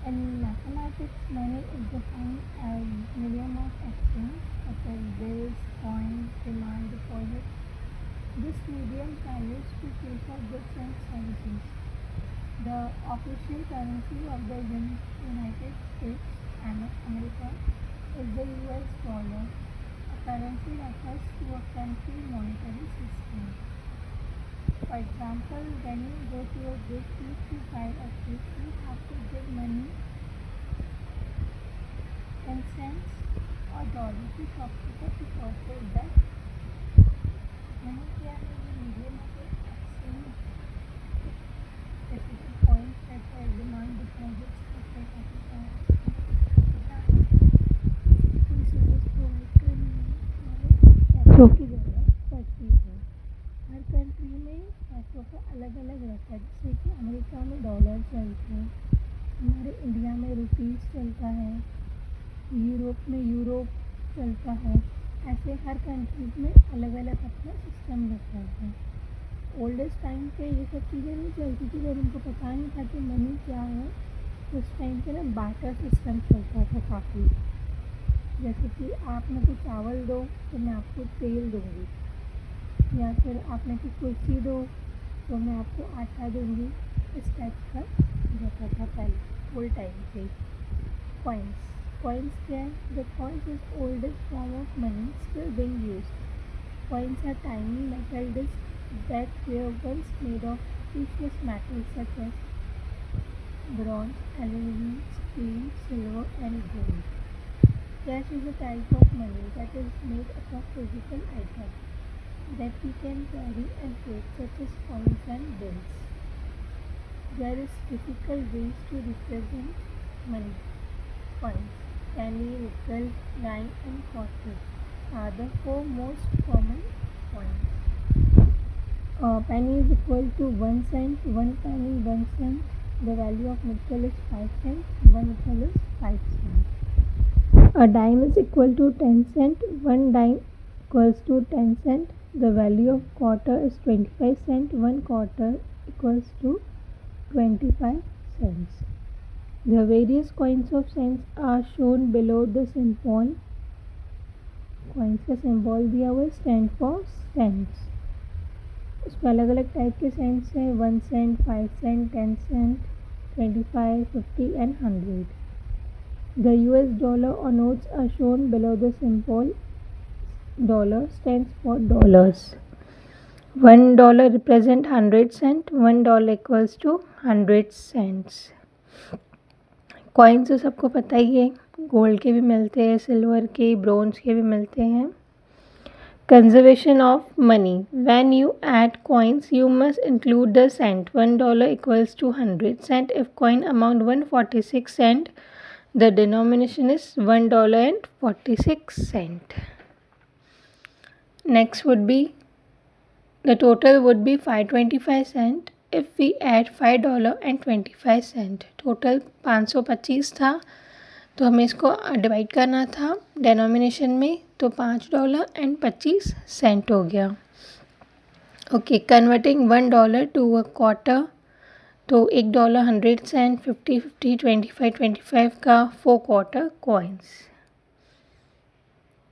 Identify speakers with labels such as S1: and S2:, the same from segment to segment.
S1: In mathematics, money is defined as medium of exchange, such as bills, coins, demand deposits. This medium values to pay for goods and services. The official currency of the United States and America is the US dollar. A currency refers to a country monetary system. For example, when you go to a bakery to buy a cake, you have to give money 10 cents or dollar to shopkeeper to purchase that. Money क्या है? ये medium of exchange. जैसे कि coins रहता है, demand deposits रहते हैं, काफ़ी सारे कोई सर्विस प्रोवाइड करनी है, पैसों की ज़रूरत पड़ती है। हर कंट्री में पैसों का अलग अलग रहता है। जैसे कि अमेरिका में डॉलर चलते हैं, हमारे इंडिया में रुपीज़ चलता है, यूरोप में यूरो चलता है। ऐसे हर कंट्रीज में अलग अलग अपना सिस्टम रहता है। ओल्डेस्ट टाइम पे ये सब चीज़ें नहीं चलती थी, जब उनको पता नहीं था कि मनी क्या है। उस टाइम पे ना बार्टर सिस्टम चलता था काफ़ी। जैसे कि आप मेरे को चावल दो तो मैं आपको तेल दूँगी, या फिर आप मेरे को कुर्सी दो तो मैं आपको आटा दूँगी। इस टाइप का रहता था पहले ओल्ड टाइम पे। कॉइन्स क्या है? The coins is oldest form of money still being used. Coins are tiny metal discs that were once made of precious metals such as bronze, aluminum, steel, silver, and gold. Cash is a type of money that is made up of physical items that we can carry and take, such as coins and bills. There is difficult ways to represent money. Coins, penny, nickel, dime, and quarter are the four most common coins. Penny is equal to 1 cent, 1 penny, 1 cent. The value of nickel is 5 cents, 1 nickel is 5 cents. A dime is equal to 10 cent, 1 dime equals to 10 cent. The value of quarter is 25 cent, 1 quarter equals to 25 cents. The various coins of cents are shown below the symbol. Coins का symbol दिया हुआ है, stand for cents. उसमें अलग अलग type के cents हैं, 1 cent, 5 cent, 10 cent, 25, 50 and 100। The US dollar or notes are shown below the symbol. Dollar stands for dollars. $1 represent 100 cent. $1 equals to 100 cents. Coins तो सबको पता ही है, गोल्ड के भी मिलते हैं, सिल्वर के, ब्रोंज के भी मिलते हैं। Conservation of money, when you add coins you must include the cent. $1 equals to 100 cent. If coin amount 146 cent the denomination is $1.46। Next would be the total would be 525 cent if we add $5.25। Total 525 था, तो हमें इसको divide करना था denomination में, तो $5.25 हो गया। Okay, converting $1 to a quarter, तो $1 100 सेंट, 50 50, 25 25 का 4 क्वार्टर कॉइन्स।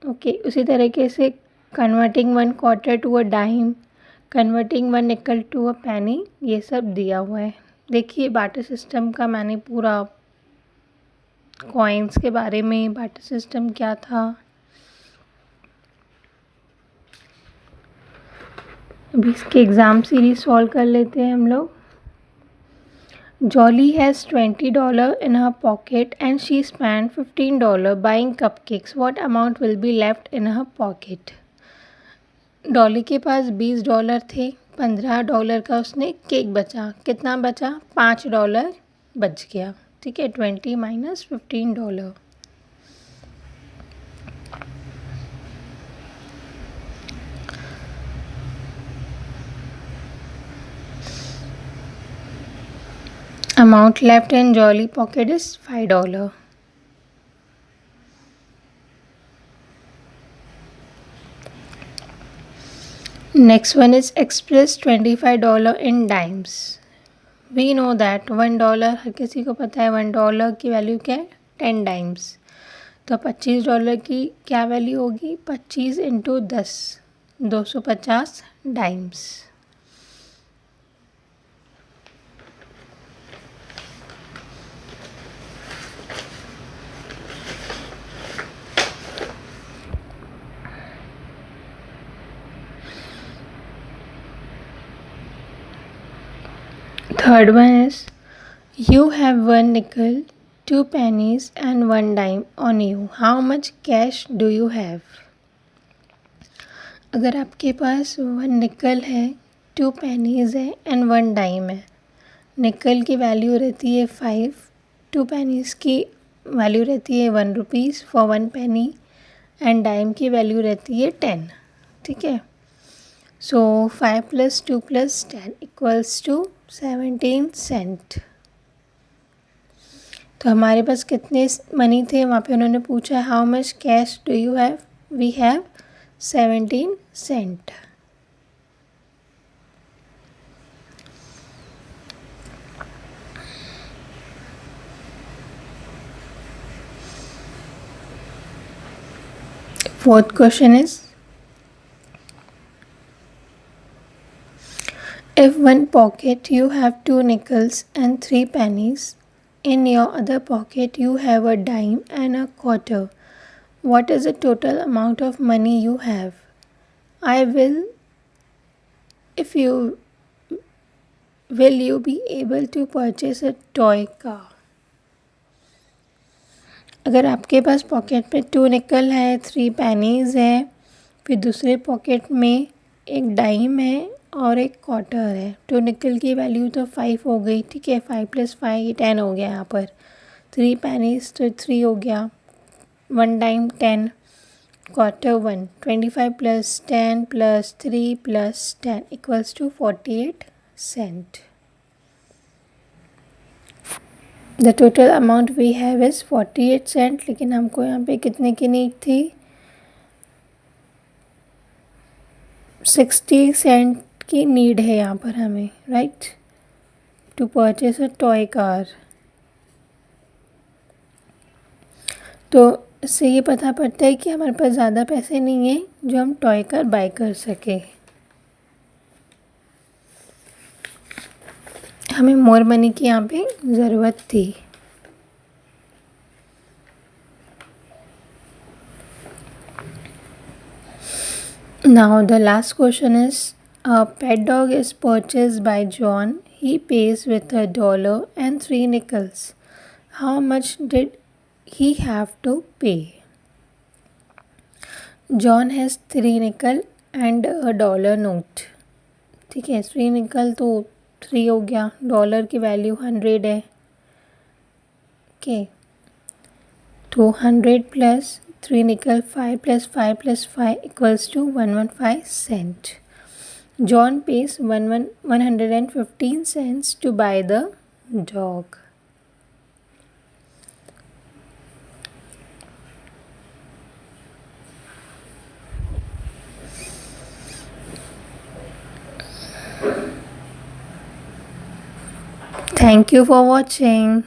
S1: ओके, उसी तरीके से converting 1 quarter to a dime, converting 1 nickel to a पैनी, ये सब दिया हुआ है। देखिए बार्टर सिस्टम का मैंने पूरा कॉइन्स के बारे में, बार्टर सिस्टम क्या था। अभी इसके एग्ज़ाम सीरीज सॉल्व कर लेते हैं हम लोग। Jolly has $20 in her pocket and she spent $15 buying cupcakes. What amount will be left in her pocket? Dolly के पास $20 थे, $15 का उसने केक बचा, कितना बचा? $5 बच गया। ठीक है, 20 minus $15। Amount left in Jolly pocket is $5. Next one is express $25 in dimes. We know that $1, हर किसी को पता है $1 की वैल्यू क्या है, 10 डाइम्स। तो $25 की क्या वैल्यू होगी, 25 into 10, 250 dimes. Third one is, you have 1 nickel, 2 pennies and 1 dime on you. How much cash do you have? अगर आपके पास 1 निकल है, 2 pennies है एंड 1 डाइम है। निकल की वैल्यू रहती है 5, 2 pennies की वैल्यू रहती है 1 rupees for 1 penny and dime की वैल्यू रहती है 10। ठीक है, सो 5 + 2 + 10 इक्वल्स टू 17 सेंट। तो हमारे पास कितने मनी थे, वहाँ पे उन्होंने पूछा how much cash do you have, we have 17 cent. Fourth question is, if one pocket you have 2 nickels and 3 pennies, in your other pocket you have a dime and a quarter, what is the total amount of money you have? Will you be able to purchase a toy car? अगर आपके पास pocket पे 2 निकल है, 3 Penneys है, फिर दूसरे pocket में एक डाइम है और एक क्वार्टर है। 2 निकल की वैल्यू तो 5 हो गई, ठीक है, 5 + 5 10 हो गया यहाँ पर। 3 पेनीज़ तो 3 हो गया, 1 dime 10, quarter 1, 25 + 10 + 3 + 10 equals to 48 cent. The total amount we have is 48 cent, लेकिन हमको यहाँ पे कितने की नीड थी, 60 सेंट की नीड है यहाँ पर हमें, right, to purchase a toy car. तो इससे ये पता पड़ता है कि हमारे पास ज़्यादा पैसे नहीं हैं जो हम टॉय कार बाय कर सके, हमें मोर मनी की यहाँ पे ज़रूरत थी। Now the last question is, a pet dog is purchased by John. He pays with $1 and 3 nickels. How much did he have to pay? John has 3 nickel and a $1 note. ठीक है, 3 निकल तो 3 हो गया, डॉलर की value 100 है। Okay, तो 100 + 3 nickel, 5 + 5 + 5 equals to 115 cent. John pays 115 cents to buy the dog. Thank you for watching.